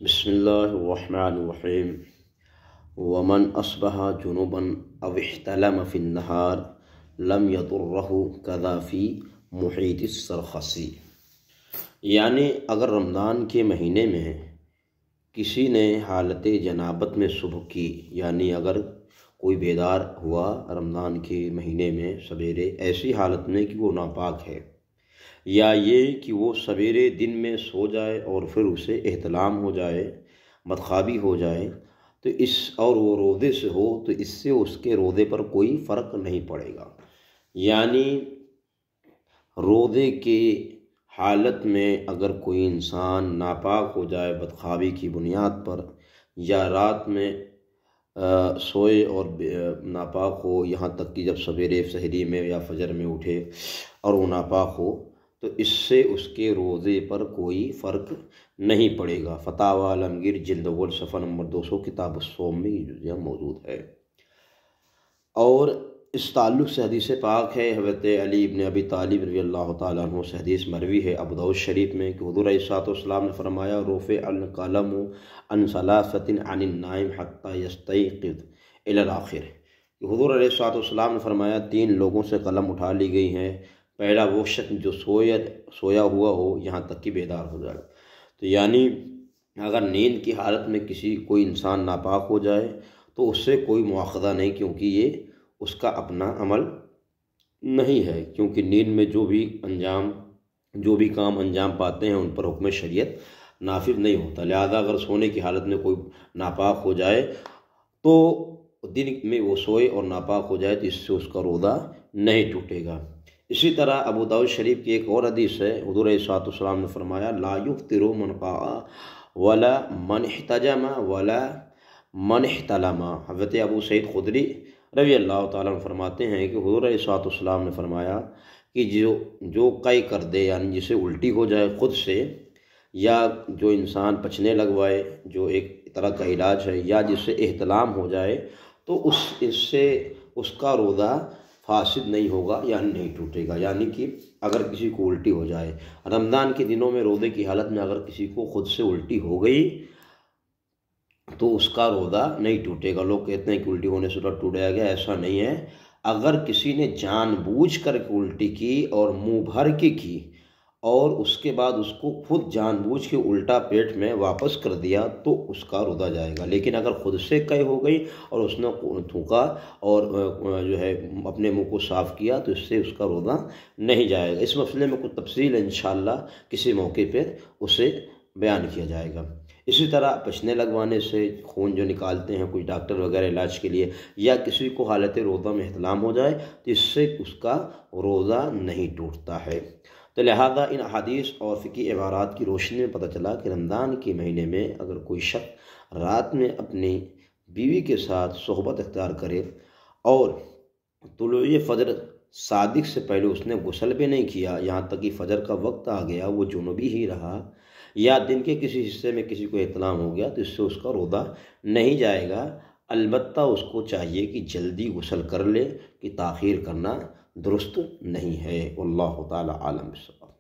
बिस्मिल्लाहिर्रहमानिर्रहीम। वमन अस्बहा जुनुबन अव इह्तलम फिन्नहार लम यदुर्रहु कज़ा फ़ी मुहीतिस सरखसी। यानी अगर रमज़ान के महीने में किसी ने हालत जनाबत में सुबह की, यानी अगर कोई बेदार हुआ रमज़ान के महीने में सवेरे ऐसी हालत में कि वो नापाक है, या ये कि वो सवेरे दिन में सो जाए और फिर उसे एहतलाम हो जाए, बदख्वाबी हो जाए, तो और वो रोज़े से हो तो इससे उसके रोज़े पर कोई फ़र्क नहीं पड़ेगा। यानी रोज़े के हालत में अगर कोई इंसान नापाक हो जाए बदख्वाबी की बुनियाद पर, या रात में सोए और नापाक हो, यहाँ तक कि जब सवेरे सहरी में या फजर में उठे और वो नापाक हो, तो इससे उसके रोज़े पर कोई फ़र्क नहीं पड़ेगा। फतावा आलमगीर जिल्द अव्वल सफ़ा नंबर 200 किताब अस्सौम में यह मौजूद है। और इस ताल्लुक़ से हदीस पाक है, हज़रत अली इब्न अबी तालिब रज़ियल्लाहु तआला अन्हु से हदीस मरवी है अबू दाऊद शरीफ में कि हुज़ूर अलैहिस्सलाम ने फरमाया, रुफ़िअ अल क़लमु अन सलासतिन अनिन नाइम हत्ता यस्तयक़िज़ इलल आखिर। हुज़ूर अलैहिस्सलाम ने फरमाया, 3 लोगों से कलम उठा ली गई हैं। पहला वो शख्स जो सोया हुआ हो यहाँ तक कि बेदार हो जाए। तो यानी अगर नींद की हालत में कोई इंसान नापाक हो जाए तो उससे कोई मुआख़ज़ा नहीं, क्योंकि ये उसका अपना अमल नहीं है, क्योंकि नींद में जो भी काम अंजाम पाते हैं उन पर हुक्म शरीयत नाफिज नहीं होता। लिहाजा अगर सोने की हालत में कोई नापाक हो जाए तो दिन में वो सोए और नापाक हो जाए तो इससे उसका रोज़ा नहीं टूटेगा। इसी तरह अबू दाऊद शरीफ की एक और हदीस है, हुज़ूर अलैहिस्सलाम ने फरमाया, ला युफ्तिरु मन क़ाअ वला मन इह्तजम वला मन इह्तलमा। हज़रत अबू सईद खुदरी रज़ियल्लाहु ताला अन्हु फरमाते हैं कि हुज़ूर अलैहिस्सलाम ने फरमाया कि जो कई कर दे, यानी जिसे उल्टी हो जाए खुद से, या जो इंसान पचने लगवाए, जो एक तरह का इलाज है, या जिससे एहतलाम हो जाए, तो इससे उसका रोज़ा फासिद नहीं होगा, यानी नहीं टूटेगा। यानी कि अगर किसी को उल्टी हो जाए रमज़ान के दिनों में रोज़े की हालत में, अगर किसी को खुद से उल्टी हो गई तो उसका रोज़ा नहीं टूटेगा। लोग कहते हैं कि उल्टी होने से रोज़ा टूट गया, ऐसा नहीं है। अगर किसी ने जानबूझ कर उल्टी की और मुंह भर के की और उसके बाद उसको खुद जानबूझ के उल्टा पेट में वापस कर दिया तो उसका रोज़ा जाएगा। लेकिन अगर खुद से कई हो गई और उसने थूका और जो है अपने मुंह को साफ़ किया तो इससे उसका रोज़ा नहीं जाएगा। इस मसले में कुछ तफसील इंशाअल्लाह किसी मौके पर उसे बयान किया जाएगा। इसी तरह पचने लगवाने से खून जो निकालते हैं कुछ डॉक्टर वगैरह इलाज के लिए, या किसी को हालत रोज़ा में इहतलाम हो जाए तो इससे उसका रोज़ा नहीं टूटता है। तो लिहाजा इन हदीस और फ़िक़ही इबारात की रोशनी में पता चला कि रमज़ान के महीने में अगर कोई शख्स रात में अपनी बीवी के साथ सोहबत इख्तियार करे और तुलूए फ़जर सादिक से पहले उसने गुस्ल भी नहीं किया, यहाँ तक कि फ़जर का वक्त आ गया, वो जुनूबी ही रहा, या दिन के किसी हिस्से में किसी को इत्लाम हो गया, तो इससे उसका रोज़ा नहीं जाएगा। अलबत्ता उसको चाहिए कि जल्दी गुस्ल कर ले, कि ताख़ीर करना दुरुस्त नहीं है। वल्लाहु ताला आलम बिस्सवाब।